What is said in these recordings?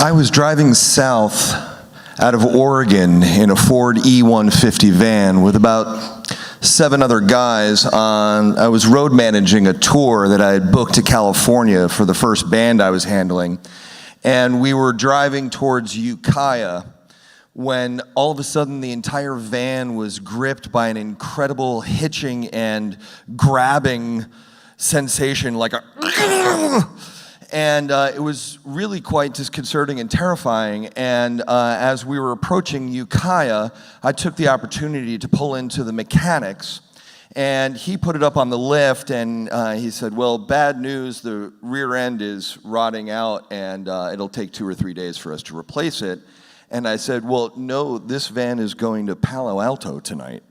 I was driving south out of Oregon in a Ford E150 van with about 7 other guys. I was road managing a tour that I had booked to California for the first band I was handling. And we were driving towards Ukiah when all of a sudden the entire van was gripped by an incredible hitching and grabbing sensation, like a and it was really quite disconcerting and terrifying. And as we were approaching Ukiah, I took the opportunity to pull into the mechanics, and he put it up on the lift, and he said, well, bad news, the rear end is rotting out, and it'll take 2 or 3 days for us to replace it. And I said, well, no, this van is going to Palo Alto tonight.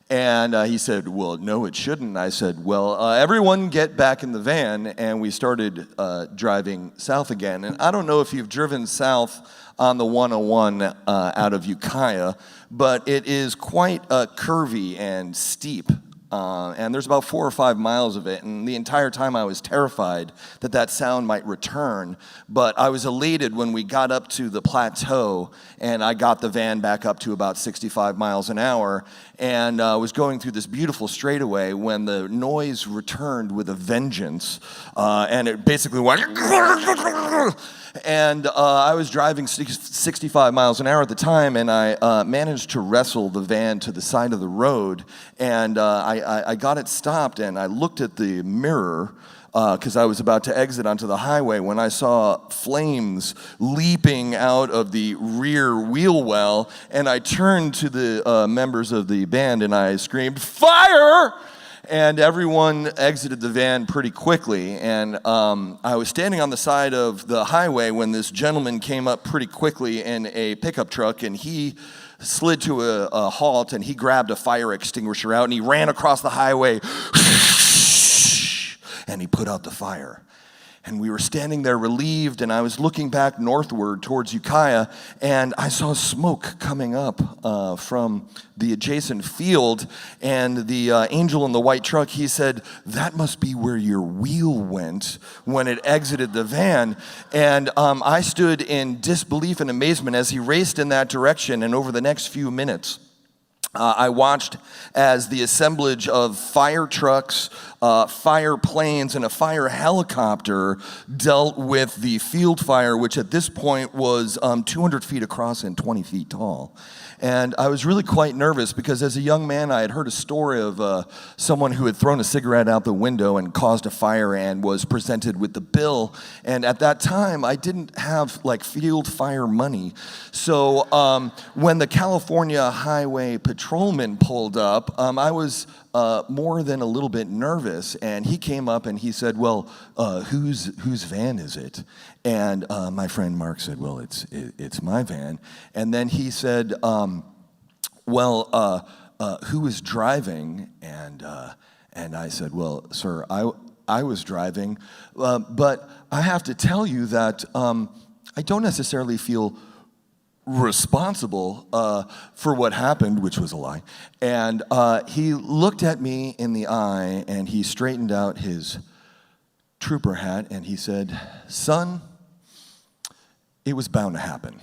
And he said, well, no, it shouldn't. I said, well, everyone get back in the van, and we started driving south again. And I don't know if you've driven south on the 101 out of Ukiah, but it is quite curvy and steep. And there's about 4 or 5 miles of it, and the entire time I was terrified that that sound might return, but I was elated when we got up to the plateau, and I got the van back up to about 65 miles an hour, and was going through this beautiful straightaway when the noise returned with a vengeance, and it basically went and I was driving 65 miles an hour at the time, and I managed to wrestle the van to the side of the road, and I got it stopped, and I looked at the mirror because I was about to exit onto the highway when I saw flames leaping out of the rear wheel well, and I turned to the members of the band and I screamed, "Fire!" And everyone exited the van pretty quickly, and I was standing on the side of the highway when this gentleman came up pretty quickly in a pickup truck, and he slid to a halt, and he grabbed a fire extinguisher out, and he ran across the highway, and he put out the fire. And we were standing there relieved, and I was looking back northward towards Ukiah, and I saw smoke coming up from the adjacent field, and the angel in the white truck, he said, that must be where your wheel went when it exited the van. And I stood in disbelief and amazement as he raced in that direction, and over the next few minutes, I watched as the assemblage of fire trucks, fire planes, and a fire helicopter dealt with the field fire, which at this point was 200 feet across and 20 feet tall. And I was really quite nervous because as a young man, I had heard a story of someone who had thrown a cigarette out the window and caused a fire and was presented with the bill. And at that time, I didn't have like field fire money. So when the California Highway Patrolman pulled up, I was more than a little bit nervous, and he came up and he said, well, whose van is it? And my friend Mark said, well, it's my van. And then he said, well, who is driving? And I said, well, sir, I was driving, but I have to tell you that I don't necessarily feel responsible for what happened, which was a lie. And he looked at me in the eye, and he straightened out his trooper hat, and he said, son, it was bound to happen.